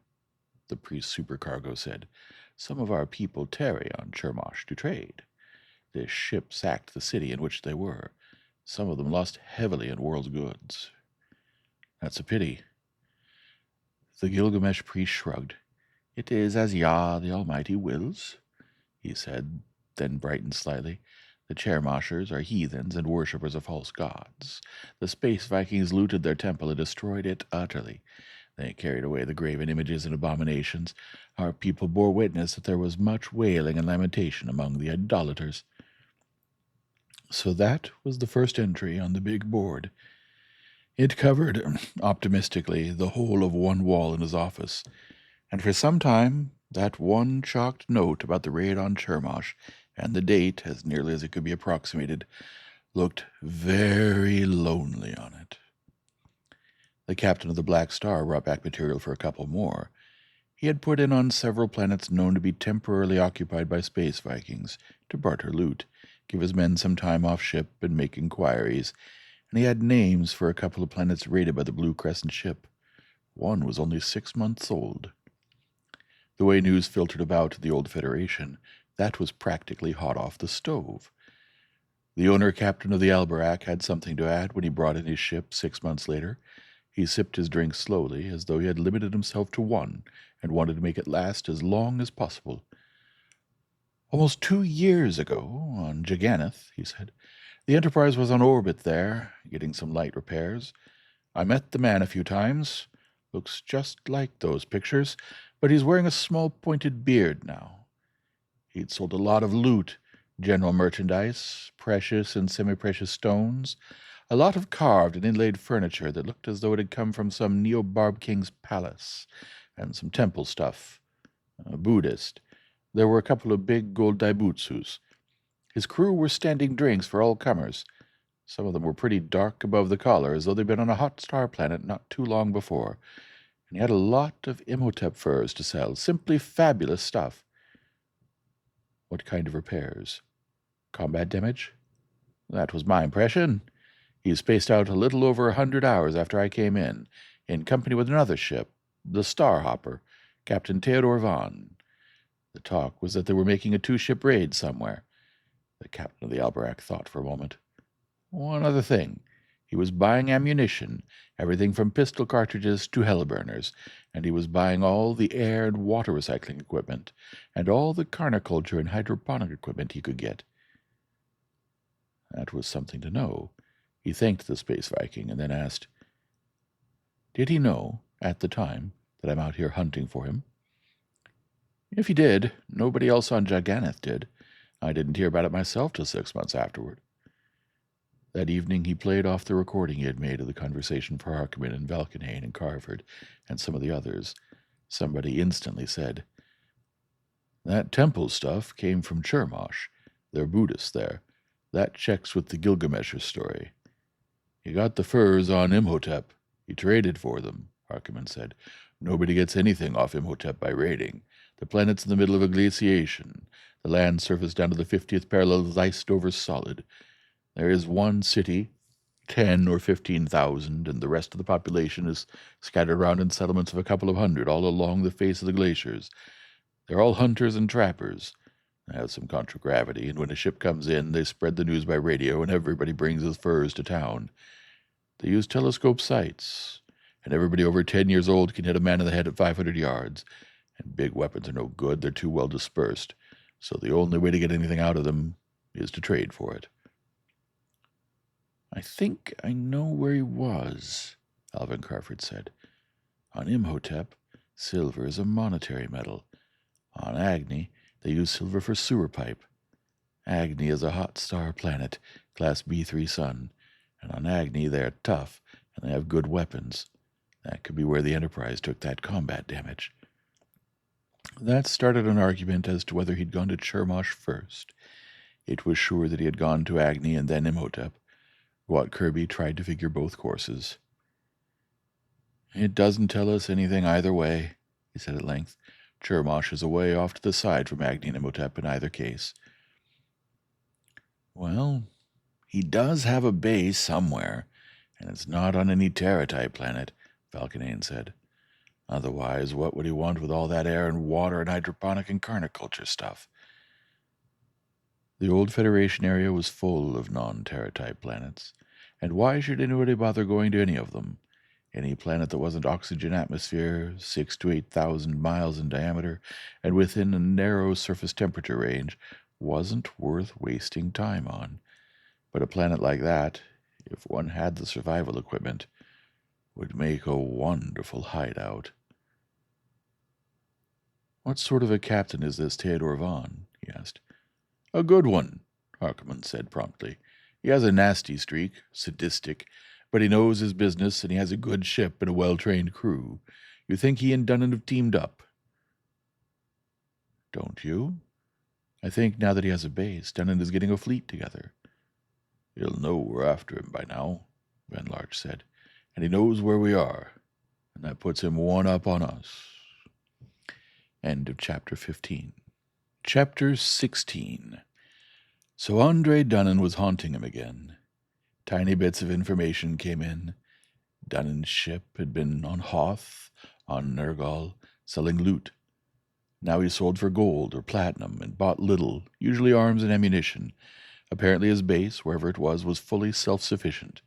the priest supercargo said. "Some of our people tarry on Chermosh to trade. This ship sacked the city in which they were. Some of them lost heavily in world's goods." "That's a pity." The Gilgamesh priest shrugged. "It is as Yah the Almighty wills," he said, then brightened slightly. "The Chermoshers are heathens and worshippers of false gods. The space Vikings looted their temple and destroyed it utterly. They carried away the graven images and abominations. Our people bore witness that there was much wailing and lamentation among the idolaters." So that was the first entry on the big board. It covered, optimistically, the whole of one wall in his office, and for some time that one chalked note about the raid on Chermosh, and the date, as nearly as it could be approximated, looked very lonely on it. The captain of the Black Star brought back material for a couple more. He had put in on several planets known to be temporarily occupied by space Vikings, to barter loot, give his men some time off ship, and make inquiries, and he had names for a couple of planets raided by the Blue Crescent ship. One was only 6 months old. The way news filtered about the old Federation, that was practically hot off the stove. The owner-captain of the Alberac had something to add when he brought in his ship 6 months later. He sipped his drink slowly, as though he had limited himself to one, and wanted to make it last as long as possible. "Almost 2 years ago, on Jaganeth," he said, "the Enterprise was on orbit there, getting some light repairs. I met the man a few times. Looks just like those pictures, but he's wearing a small pointed beard now. He'd sold a lot of loot, general merchandise, precious and semi-precious stones, a lot of carved and inlaid furniture that looked as though it had come from some Neo-Barb king's palace, and some temple stuff. Buddhist. There were a couple of big gold daibutsus. His crew were standing drinks for all comers. Some of them were pretty dark above the collar, as though they'd been on a hot star planet not too long before. And he had a lot of Imhotep furs to sell. Simply fabulous stuff." "What kind of repairs? Combat damage?" "That was my impression. He spaced out a little over 100 hours after I came in company with another ship, the Starhopper, Captain Theodore Vaughn. The talk was that they were making a 2-ship raid somewhere." The captain of the Alberac thought for a moment. "One other thing. He was buying ammunition, everything from pistol cartridges to hellburners, and he was buying all the air and water recycling equipment, and all the carniculture and hydroponic equipment he could get." That was something to know. He thanked the Space Viking and then asked, "Did he know, at the time, that I'm out here hunting for him?" "If he did, nobody else on Jaganeth did. I didn't hear about it myself till 6 months afterward." That evening he played off the recording he had made of the conversation for Harkonnen and Valkenhayn and Carford and some of the others. Somebody instantly said, "That temple stuff came from Chermosh. They're Buddhists there. That checks with the Gilgamesh's story." "He got the furs on Imhotep. He traded for them," Harkonnen said. "Nobody gets anything off Imhotep by raiding. The planet's in the middle of a glaciation. The land surface down to the 50th parallel is iced over solid. There is one city, 10 or 15,000, and the rest of the population is scattered around in settlements of a couple of hundred all along the face of the glaciers. They're all hunters and trappers. They have some contragravity, and when a ship comes in, they spread the news by radio, and everybody brings his furs to town. They use telescope sights, and everybody over 10 years old can hit a man in the head at 500 yards, and big weapons are no good. They're too well dispersed, so the only way to get anything out of them is to trade for it." "I think I know where he was," Alvin Carford said. "On Imhotep, silver is a monetary metal. On Agni, they use silver for sewer pipe. Agni is a hot star planet, class B3 sun, and on Agni they're tough, and they have good weapons. That could be where the Enterprise took that combat damage." That started an argument as to whether he'd gone to Chermosh first. It was sure that he had gone to Agni and then Imhotep. Watt Kirby tried to figure both courses. "It doesn't tell us anything either way," he said at length. "Chermosh is away off to the side from Agni and Imhotep in either case." "Well, he does have a base somewhere, and it's not on any Terra-type planet," Valkenhayn said. "Otherwise, what would he want with all that air and water and hydroponic and carniculture stuff?" The old Federation area was full of non-Terra-type planets, and why should anybody bother going to any of them? Any planet that wasn't oxygen atmosphere, 6,000 to 8,000 miles in diameter, and within a narrow surface temperature range, wasn't worth wasting time on. But a planet like that, if one had the survival equipment, would make a wonderful hideout. "What sort of a captain is this Theodore Vaughn?" he asked. "A good one," Harkonnen said promptly. "He has a nasty streak, sadistic, but he knows his business, and he has a good ship and a well-trained crew. You think he and Dunnan have teamed up?" "Don't you? I think now that he has a base, Dunnan is getting a fleet together." "He'll know we're after him by now," Van Larch said, "and he knows where we are, and that puts him one up on us." End of Chapter 15. Chapter 16. So Andre Dunnan was haunting him again. Tiny bits of information came in. Dunnan's ship had been on Hoth, on Nergal, selling loot. Now he sold for gold or platinum and bought little, usually arms and ammunition. Apparently his base, wherever it was fully self-sufficient.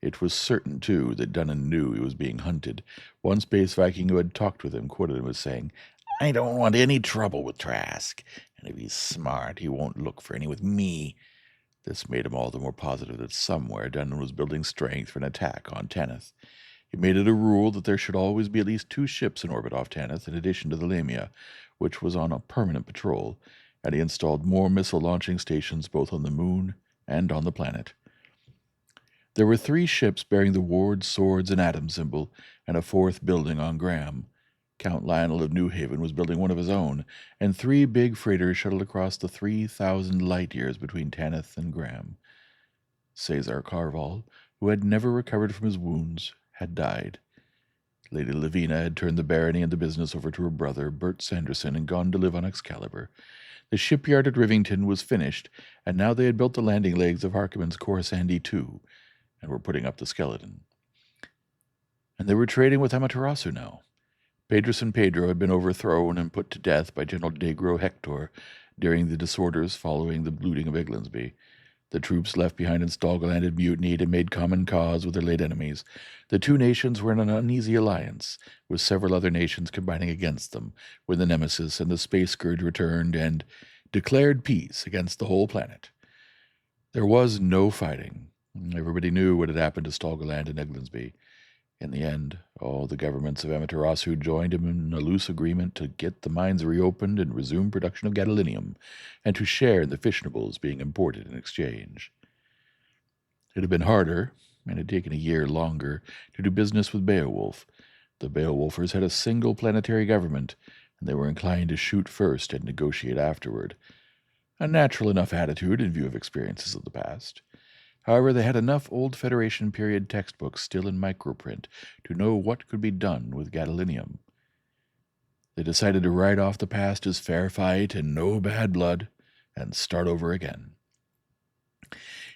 It was certain, too, that Dunnan knew he was being hunted. One space Viking who had talked with him quoted him as saying, "I don't want any trouble with Trask, and if he's smart, he won't look for any with me." This made him all the more positive that somewhere Dunnan was building strength for an attack on Tanith. He made it a rule that there should always be at least 2 ships in orbit off Tanith, in addition to the Lamia, which was on a permanent patrol, and he installed more missile launching stations both on the moon and on the planet. There were 3 ships bearing the Ward, Swords, and Atom symbol, and a 4th building on Graham. Count Lionel of New Haven was building one of his own, and 3 big freighters shuttled across the 3,000 light years between Tanith and Graham. Cesar Carval, who had never recovered from his wounds, had died. Lady Lavina had turned the barony and the business over to her brother, Bert Sanderson, and gone to live on Excalibur. The shipyard at Rivington was finished, and now they had built the landing legs of Harkomen's Coruscant too, and were putting up the skeleton. And they were trading with Amaterasu now. Pedroson Pedro had been overthrown and put to death by General Degro Hector during the disorders following the looting of Eglindsby. The troops left behind in Stalgaland had mutinied and made common cause with their late enemies. The 2 nations were in an uneasy alliance, with several other nations combining against them, when the Nemesis and the Space Scourge returned and declared peace against the whole planet. There was no fighting. Everybody knew what had happened to Stalgaland and Eglindsby. In the end, all the governments of Amaterasu joined him in a loose agreement to get the mines reopened and resume production of gadolinium, and to share in the fissionables being imported in exchange. It had been harder, and had taken a year longer, to do business with Beowulf. The Beowulfers had a single planetary government, and they were inclined to shoot first and negotiate afterward. A natural enough attitude in view of experiences of the past. However, they had enough old Federation period textbooks still in microprint to know what could be done with gadolinium. They decided to write off the past as fair fight and no bad blood, and start over again.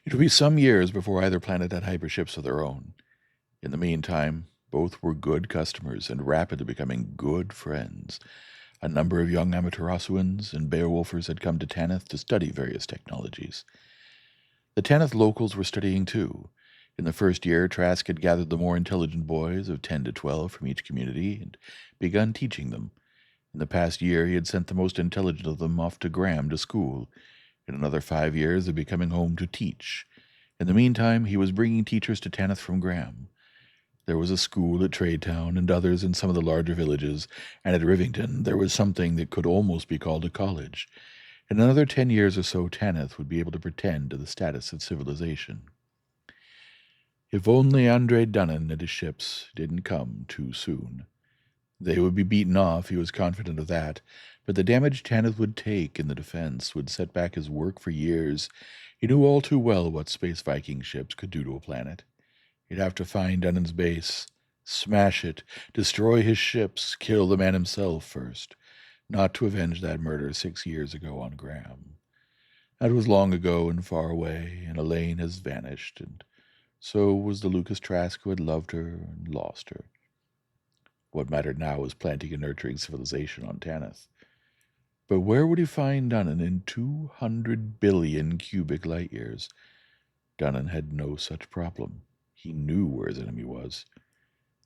It would be some years before either planet had hyperships of their own. In the meantime, both were good customers and rapidly becoming good friends. A number of young Amaterasuans and Beowulfers had come to Tanith to study various technologies. The Tanith locals were studying too. In the first year, Trask had gathered the more intelligent boys of 10 to 12 from each community and begun teaching them. In the past year, he had sent the most intelligent of them off to Graham to school. In another 5 years, they'd be coming home to teach. In the meantime, he was bringing teachers to Tanith from Graham. There was a school at Tradetown and others in some of the larger villages, and at Rivington there was something that could almost be called a college. In another 10 years or so, Tanith would be able to pretend to the status of civilization. If only Andre Dunnan and his ships didn't come too soon. They would be beaten off, he was confident of that, but the damage Tanith would take in the defense would set back his work for years. He knew all too well what space Viking ships could do to a planet. He'd have to find Dunnan's base, smash it, destroy his ships, kill the man himself first. Not to avenge that murder 6 years ago on Graham. That was long ago and far away, and Elaine has vanished, and so was the Lucas Trask who had loved her and lost her. What mattered now was planting and nurturing civilization on Tanith. But where would he find Dunnan in 200 billion cubic light years? Dunnan had no such problem. He knew where his enemy was.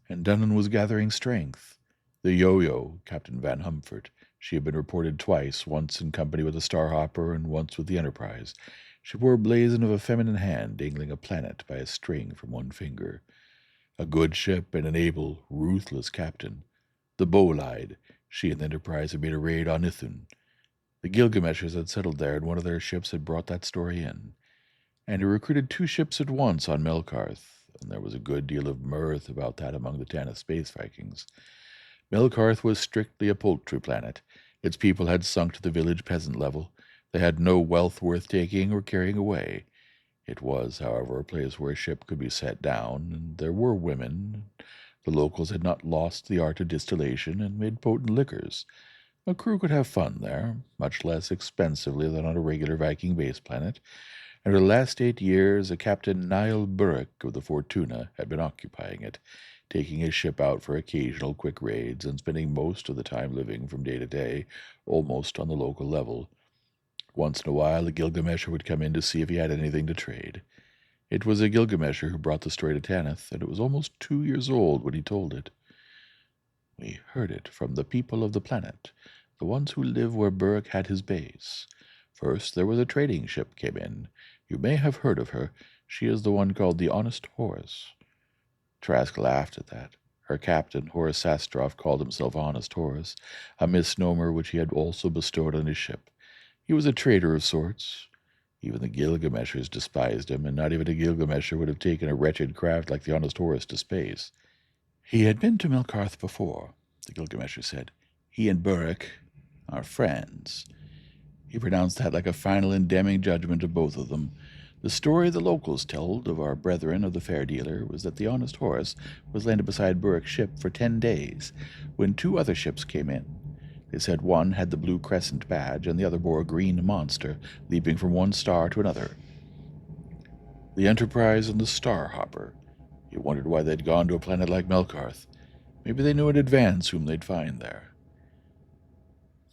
And Dunnan was gathering strength. The yo-yo, Captain Van Humfort. She had been reported twice, once in company with the Starhopper and once with the Enterprise. She wore a blazon of a feminine hand dangling a planet by a string from one finger. A good ship and an able, ruthless captain. The Bolide. She and the Enterprise had made a raid on Ithun. The Gilgameshers had settled there, and one of their ships had brought that story in. And he recruited 2 ships at once on Melkarth, and there was a good deal of mirth about that among the Tanith space Vikings. Melkarth was strictly a poultry planet. Its people had sunk to the village peasant level. They had no wealth worth taking or carrying away. It was, however, a place where a ship could be set down, and there were women. The locals had not lost the art of distillation and made potent liquors. A crew could have fun there, much less expensively than on a regular Viking base planet, and for the last 8 years a Captain Niall Burrick of the Fortuna had been occupying it, taking his ship out for occasional quick raids and spending most of the time living from day to day, almost on the local level. Once in a while a Gilgamesher would come in to see if he had anything to trade. It was a Gilgamesher who brought the story to Tanith, and it was almost 2 years old when he told it. We heard it from the people of the planet, the ones who live where Burke had his base. First, there was a trading ship came in. You may have heard of her. She is the one called the Honest Horse. Trask laughed at that. Her captain, Horace Sastroff, called himself Honest Horse, a misnomer which he had also bestowed on his ship. He was a trader of sorts. Even the Gilgameshers despised him, and not even a Gilgamesher would have taken a wretched craft like the Honest Horse to space. He had been to Melkarth before, the Gilgamesher said. He and Burke are friends. He pronounced that like a final and damning judgment of both of them. The story the locals told of our brethren of the fair dealer was that the Honest Horse was landed beside Burke's ship for 10 days, when 2 other ships came in. They said one had the blue crescent badge, and the other bore a green monster, leaping from one star to another. The Enterprise and the Starhopper. He wondered why they'd gone to a planet like Melkarth. Maybe they knew in advance whom they'd find there.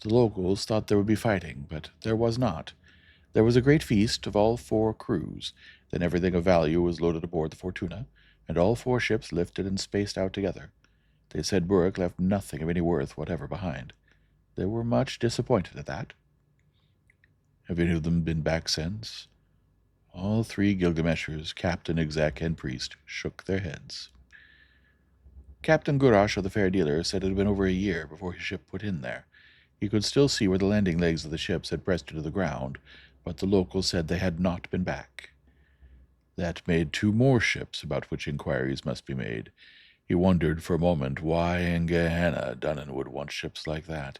The locals thought there would be fighting, but there was not. There was a great feast of all 4 crews. Then everything of value was loaded aboard the Fortuna, and all 4 ships lifted and spaced out together. They said Burke left nothing of any worth whatever behind. They were much disappointed at that. Have any of them been back since? All 3 Gilgameshers, captain, exec, and priest, shook their heads. Captain Gurash of the fair dealer said it had been over a year before his ship put in there. He could still see where the landing legs of the ships had pressed into the ground, but the locals said they had not been back. That made 2 more ships about which inquiries must be made. He wondered for a moment why in Gehenna Dunnan would want ships like that.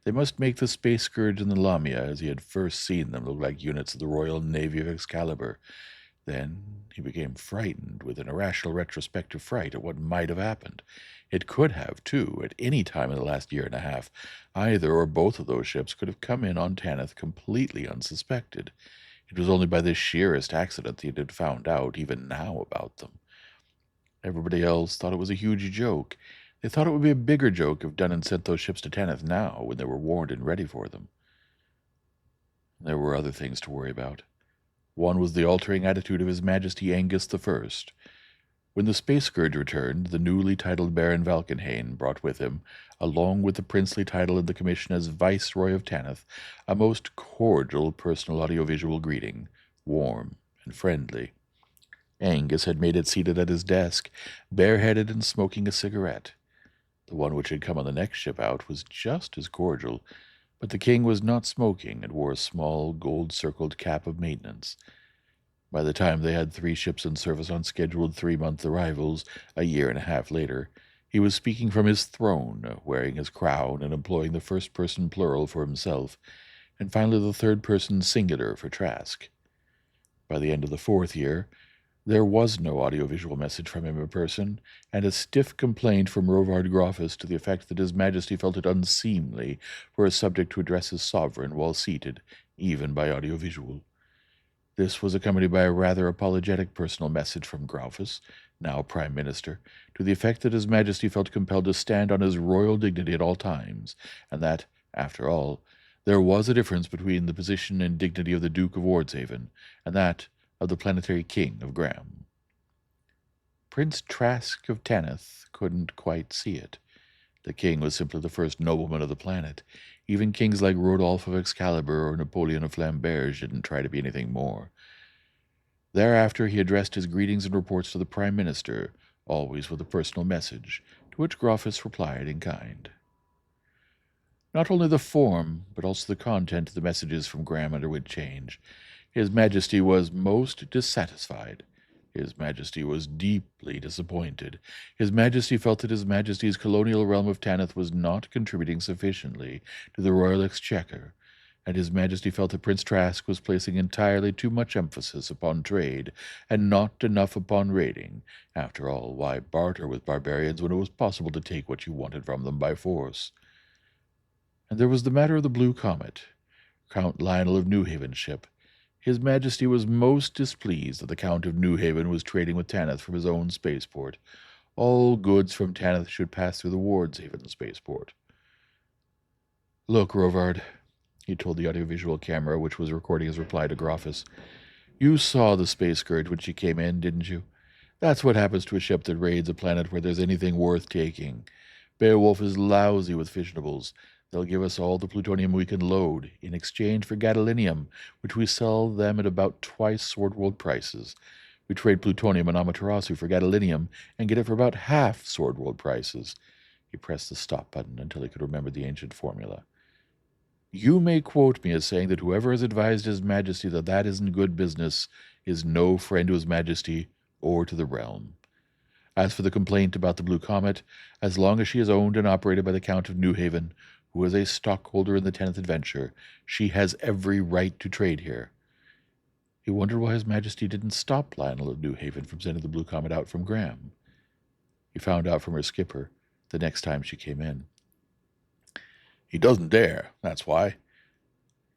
They must make the Space Scourge and the Lamia, as he had first seen them, look like units of the Royal Navy of Excalibur. Then he became frightened with an irrational retrospective fright at what might have happened. It could have, too, at any time in the last year and a half. Either or both of those ships could have come in on Tanith completely unsuspected. It was only by the sheerest accident that he had found out, even now, about them. Everybody else thought it was a huge joke. They thought it would be a bigger joke if Dunnan sent those ships to Tanith now, when they were warned and ready for them. There were other things to worry about. One was the altering attitude of His Majesty Angus I. When the Space Scourge returned, the newly titled Baron Valkenhayn brought with him, along with the princely title and the commission as Viceroy of Tanith, a most cordial personal audiovisual greeting, warm and friendly. Angus had made it seated at his desk, bareheaded and smoking a cigarette. The one which had come on the next ship out was just as cordial, but the king was not smoking and wore a small, gold-circled cap of maintenance. By the time they had 3 ships in service on scheduled 3-month arrivals, a year and a half later, he was speaking from his throne, wearing his crown and employing the first-person plural for himself, and finally the third-person singular for Trask. By the end of the 4th year, there was no audiovisual message from him in person, and a stiff complaint from Rovard Groffus to the effect that His Majesty felt it unseemly for a subject to address his sovereign while seated, even by audiovisual. This was accompanied by a rather apologetic personal message from Groffus, now Prime Minister, to the effect that His Majesty felt compelled to stand on his royal dignity at all times, and that, after all, there was a difference between the position and dignity of the Duke of Wardshaven and that of the planetary king of Graham. Prince Trask of Tanith couldn't quite see it. The king was simply the first nobleman of the planet. Even kings like Rodolph of Excalibur or Napoleon of Flamberge didn't try to be anything more. Thereafter he addressed his greetings and reports to the Prime Minister, always with a personal message, to which Groffus replied in kind. Not only the form, but also the content of the messages from Graham underwent change. His Majesty was most dissatisfied. His Majesty was deeply disappointed. His Majesty felt that His Majesty's colonial realm of Tanith was not contributing sufficiently to the royal exchequer, and His Majesty felt that Prince Trask was placing entirely too much emphasis upon trade and not enough upon raiding. After all, why barter with barbarians when it was possible to take what you wanted from them by force? And there was the matter of the Blue Comet, Count Lionel of Newhaven's ship. His Majesty was most displeased that the Count of Newhaven was trading with Tanith from his own spaceport. All goods from Tanith should pass through the Wardshaven spaceport. "Look, Rovard," he told the audiovisual camera, which was recording his reply to Groffus. You saw the space scourge when she came in, didn't you? That's what happens to a ship that raids a planet where there's anything worth taking. Beowulf is lousy with fissionables. They'll give us all the plutonium we can load, in exchange for gadolinium, which we sell them at about twice Sword World prices. We trade plutonium and Amaterasu for gadolinium and get it for about half Sword World prices. He pressed the stop button until he could remember the ancient formula. You may quote me as saying that whoever has advised His Majesty that that isn't good business is no friend to His Majesty or to the realm. As for the complaint about the Blue Comet, as long as she is owned and operated by the Count of New Haven, who is a stockholder in the 10th Adventure, she has every right to trade here. He wondered why His Majesty didn't stop Lionel of New Haven from sending the Blue Comet out from Graham. He found out from her skipper the next time she came in. He doesn't dare, that's why.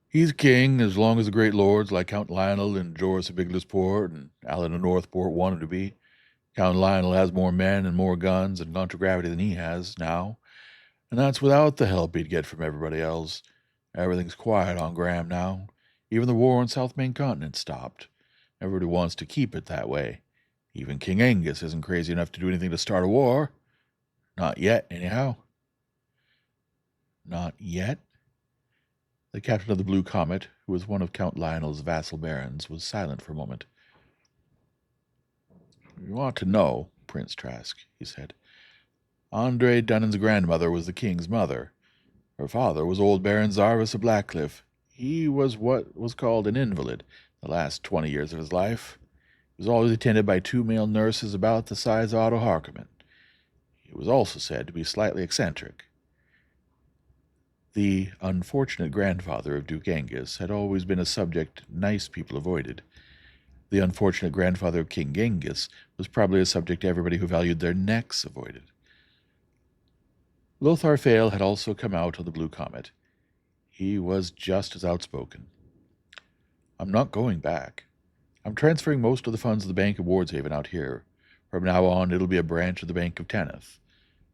He's king as long as the great lords like Count Lionel and Joris of Iglisport and Alan of Northport want him to be. Count Lionel has more men and more guns and contragravity than he has now, and that's without the help he'd get from everybody else. Everything's quiet on Graham now. Even the war on South Main Continent stopped. Everybody wants to keep it that way. Even King Angus isn't crazy enough to do anything to start a war. Not yet, anyhow. Not yet? The captain of the Blue Comet, who was one of Count Lionel's vassal barons, was silent for a moment. You ought to know, Prince Trask, he said. Andre Dunnan's grandmother was the king's mother. Her father was old Baron Zarvis of Blackcliff. He was what was called an invalid the last 20 years of his life. He was always attended by 2 male nurses about the size of Otto Harkonnen. He was also said to be slightly eccentric. The unfortunate grandfather of Duke Angus had always been a subject nice people avoided. The unfortunate grandfather of King Angus was probably a subject everybody who valued their necks avoided. Lothar Fale had also come out on the Blue Comet. He was just as outspoken. I'm not going back. I'm transferring most of the funds of the Bank of Wardshaven out here. From now on, it'll be a branch of the Bank of Tanith.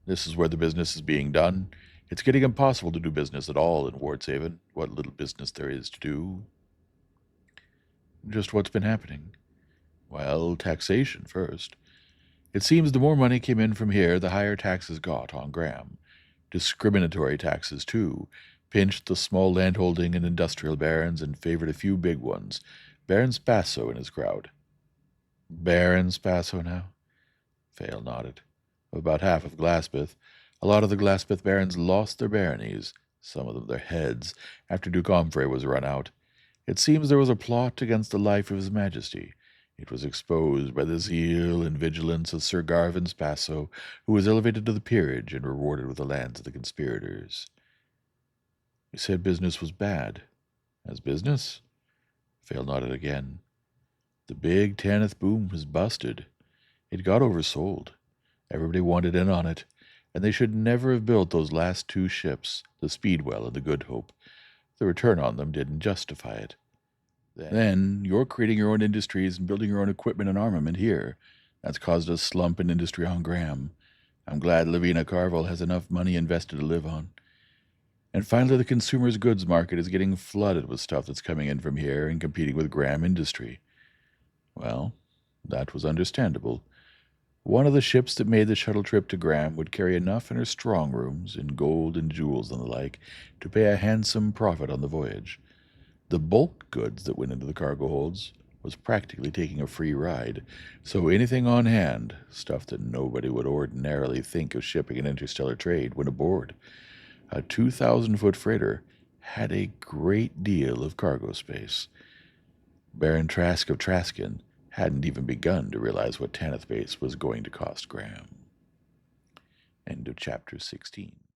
This is where the business is being done. It's getting impossible to do business at all in Wardshaven, what little business there is to do. Just what's been happening? Well, taxation first. It seems the more money came in from here, the higher taxes got on Graham. Discriminatory taxes, too, pinched the small landholding and industrial barons and favored a few big ones. Baron Spasso and his crowd. Baron Spasso now? Fale nodded. About half of Glaspeth. A lot of the Glaspeth barons lost their baronies, some of them their heads, after Duke Omfrey was run out. It seems there was a plot against the life of His Majesty. It was exposed by the zeal and vigilance of Sir Garvin Spasso, who was elevated to the peerage and rewarded with the lands of the conspirators. He said business was bad. As business? Fale nodded again. The big Tanith boom was busted. It got oversold. Everybody wanted in on it, and they should never have built those last 2 ships, the Speedwell and the Good Hope. The return on them didn't justify it. Then you're creating your own industries and building your own equipment and armament here. That's caused a slump in industry on Graham. I'm glad Lavina Carvel has enough money invested to live on. And finally, the consumer's goods market is getting flooded with stuff that's coming in from here and competing with Graham industry. Well, that was understandable. One of the ships that made the shuttle trip to Graham would carry enough in her strong rooms, in gold and jewels and the like, to pay a handsome profit on the voyage. The bulk goods that went into the cargo holds was practically taking a free ride, so anything on hand, stuff that nobody would ordinarily think of shipping in interstellar trade, went aboard. A 2,000-foot freighter had a great deal of cargo space. Baron Trask of Traskin hadn't even begun to realize what Tanith Base was going to cost Graham. End of chapter 16.